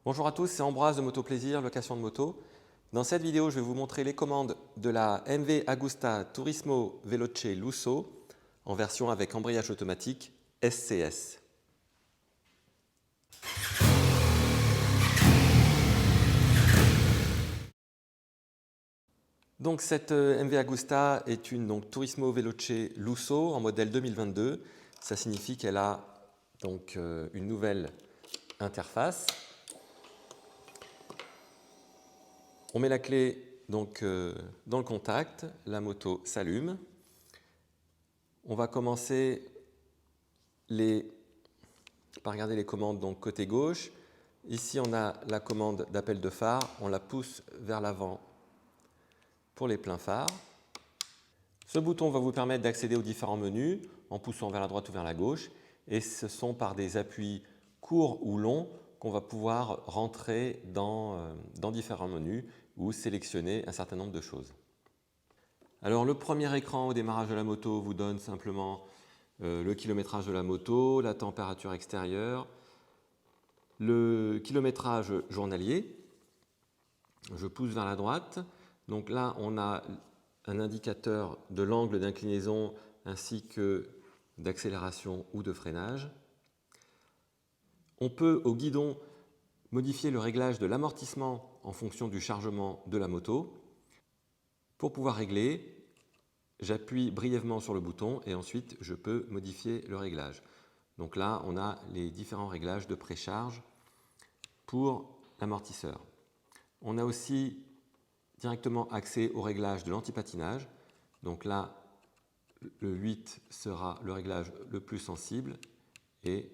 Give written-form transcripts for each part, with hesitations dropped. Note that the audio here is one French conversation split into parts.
Bonjour à tous, c'est Ambroise de Moto Plaisir, location de moto. Dans cette vidéo, je vais vous montrer les commandes de la MV Agusta Turismo Veloce Lusso en version avec embrayage automatique SCS. Donc cette MV Agusta est une Turismo Veloce Lusso en modèle 2022. Ça signifie qu'elle a une nouvelle interface. On met la clé dans le contact, la moto s'allume. On va commencer par regarder les commandes côté gauche. Ici, on a la commande d'appel de phare. On la pousse vers l'avant pour les pleins phares. Ce bouton va vous permettre d'accéder aux différents menus en poussant vers la droite ou vers la gauche. Et ce sont par des appuis courts ou longs qu'on va pouvoir rentrer dans différents menus ou sélectionner un certain nombre de choses. Alors le premier écran au démarrage de la moto vous donne simplement le kilométrage de la moto, la température extérieure, le kilométrage journalier. Je pousse vers la droite. Donc là, on a un indicateur de l'angle d'inclinaison ainsi que d'accélération ou de freinage. On peut au guidon modifier le réglage de l'amortissement en fonction du chargement de la moto. Pour pouvoir régler, j'appuie brièvement sur le bouton et ensuite je peux modifier le réglage. Donc là, on a les différents réglages de précharge pour l'amortisseur. On a aussi directement accès au réglage de l'antipatinage. Donc là, le 8 sera le réglage le plus sensible et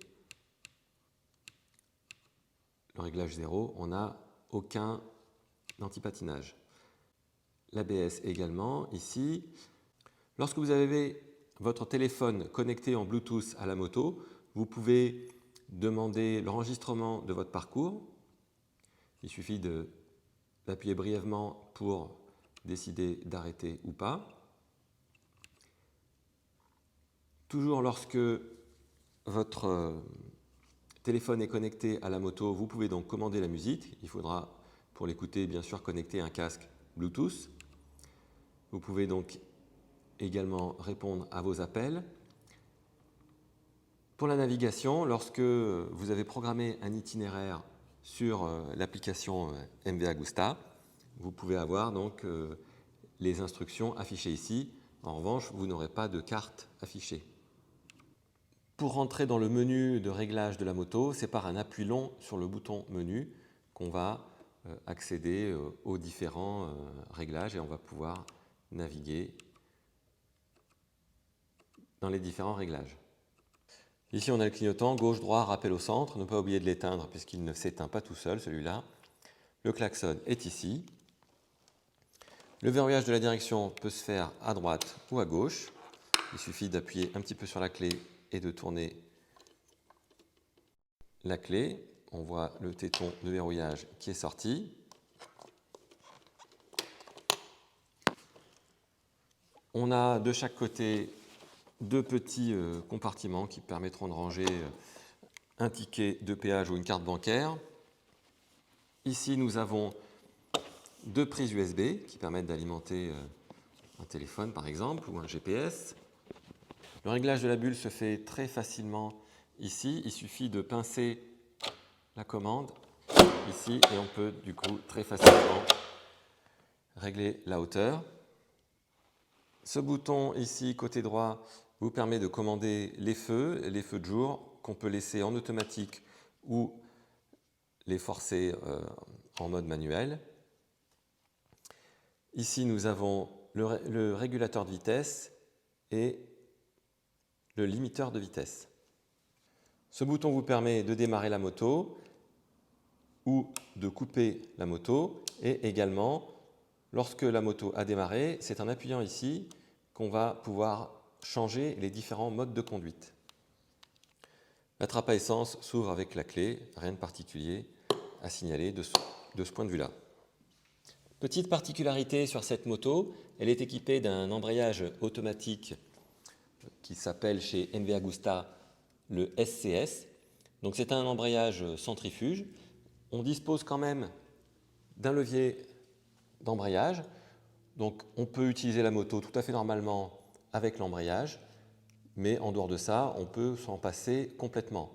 le réglage 0, on n'a aucun antipatinage. L'ABS également, ici. Lorsque vous avez votre téléphone connecté en Bluetooth à la moto, vous pouvez demander l'enregistrement de votre parcours. Il suffit d'appuyer brièvement pour décider d'arrêter ou pas. Toujours lorsque votre téléphone est connecté à la moto, vous pouvez donc commander la musique. Il faudra, pour l'écouter, bien sûr, connecter un casque Bluetooth. Vous pouvez donc également répondre à vos appels. Pour la navigation, lorsque vous avez programmé un itinéraire sur l'application MV Agusta, vous pouvez avoir les instructions affichées ici. En revanche, vous n'aurez pas de carte affichée. Pour rentrer dans le menu de réglage de la moto, c'est par un appui long sur le bouton menu qu'on va accéder aux différents réglages et on va pouvoir naviguer dans les différents réglages. Ici, on a le clignotant gauche-droit, rappel au centre. Ne pas oublier de l'éteindre puisqu'il ne s'éteint pas tout seul, celui-là. Le klaxon est ici. Le verrouillage de la direction peut se faire à droite ou à gauche. Il suffit d'appuyer un petit peu sur la clé et de tourner la clé. On voit le téton de verrouillage qui est sorti. On a de chaque côté deux petits compartiments qui permettront de ranger un ticket de péage ou une carte bancaire. Ici, nous avons deux prises USB qui permettent d'alimenter un téléphone par exemple ou un GPS. Le réglage de la bulle se fait très facilement ici. Il suffit de pincer la commande ici et on peut du coup très facilement régler la hauteur. Ce bouton ici côté droit vous permet de commander les feux de jour qu'on peut laisser en automatique ou les forcer en mode manuel. Ici nous avons le régulateur de vitesse et le limiteur de vitesse. Ce bouton vous permet de démarrer la moto ou de couper la moto et également, lorsque la moto a démarré, c'est en appuyant ici qu'on va pouvoir changer les différents modes de conduite. La trappe à essence s'ouvre avec la clé, rien de particulier à signaler de ce point de vue-là. Petite particularité sur cette moto, elle est équipée d'un embrayage automatique qui s'appelle chez MV Agusta le SCS. Donc c'est un embrayage centrifuge on dispose quand même d'un levier d'embrayage. Donc on peut utiliser la moto tout à fait normalement avec l'embrayage, mais en dehors de ça, on peut s'en passer complètement.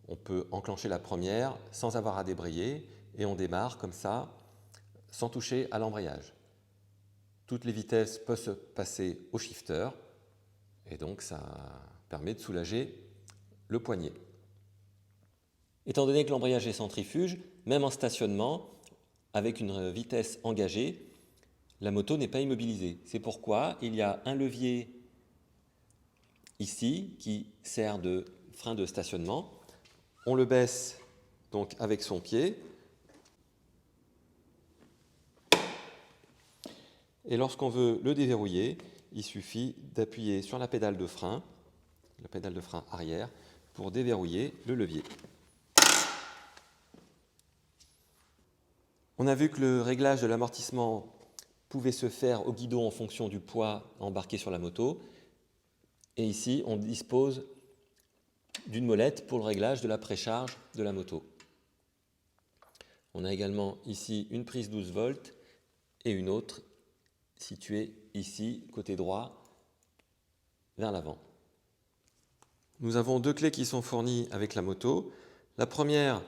On peut enclencher la première sans avoir à débrayer et on démarre comme ça sans toucher à l'embrayage. Toutes les vitesses peuvent se passer au shifter et donc ça permet de soulager le poignet. Étant donné que l'embrayage est centrifuge, même en stationnement, avec une vitesse engagée, la moto n'est pas immobilisée. C'est pourquoi il y a un levier ici qui sert de frein de stationnement. On le baisse donc avec son pied. Et lorsqu'on veut le déverrouiller, il suffit d'appuyer sur la pédale de frein arrière, pour déverrouiller le levier. On a vu que le réglage de l'amortissement pouvait se faire au guidon en fonction du poids embarqué sur la moto. Et ici, on dispose d'une molette pour le réglage de la précharge de la moto. On a également ici une prise 12 volts et une autre située ici, côté droit, vers l'avant. Nous avons deux clés qui sont fournies avec la moto. La première,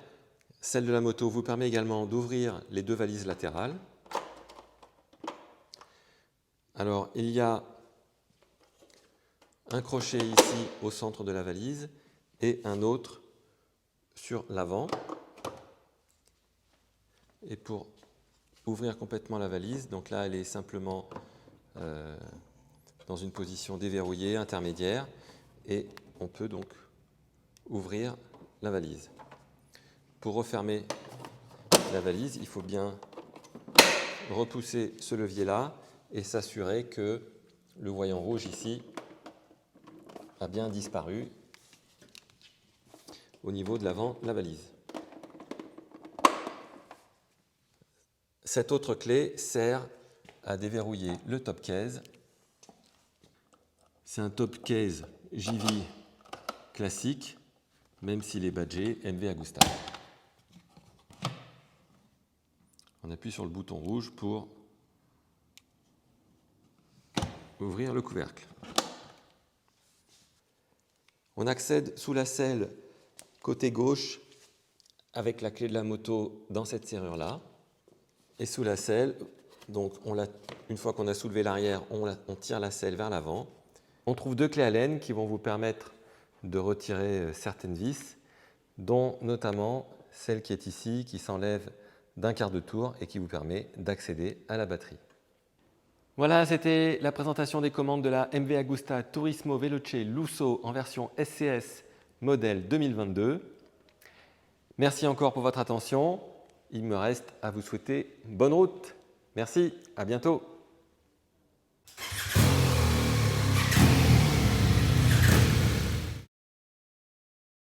celle de la moto, vous permet également d'ouvrir les deux valises latérales. Alors, il y a un crochet ici au centre de la valise et un autre sur l'avant. Et pour ouvrir complètement la valise, donc là elle est simplement dans une position déverrouillée, intermédiaire, et on peut donc ouvrir la valise. Pour refermer la valise, il faut bien repousser ce levier-là et s'assurer que le voyant rouge ici a bien disparu au niveau de l'avant de la valise. Cette autre clé sert à déverrouiller le top case. C'est un top case JV classique, même s'il est badgé MV Agusta. On appuie sur le bouton rouge pour ouvrir le couvercle. On accède sous la selle côté gauche avec la clé de la moto dans cette serrure-là. Et sous la selle, donc une fois qu'on a soulevé l'arrière, on tire la selle vers l'avant. On trouve deux clés Allen qui vont vous permettre de retirer certaines vis, dont notamment celle qui est ici, qui s'enlève d'un quart de tour et qui vous permet d'accéder à la batterie. Voilà, c'était la présentation des commandes de la MV Agusta Turismo Veloce Lusso en version SCS modèle 2022. Merci encore pour votre attention. Il me reste à vous souhaiter bonne route. Merci, à bientôt.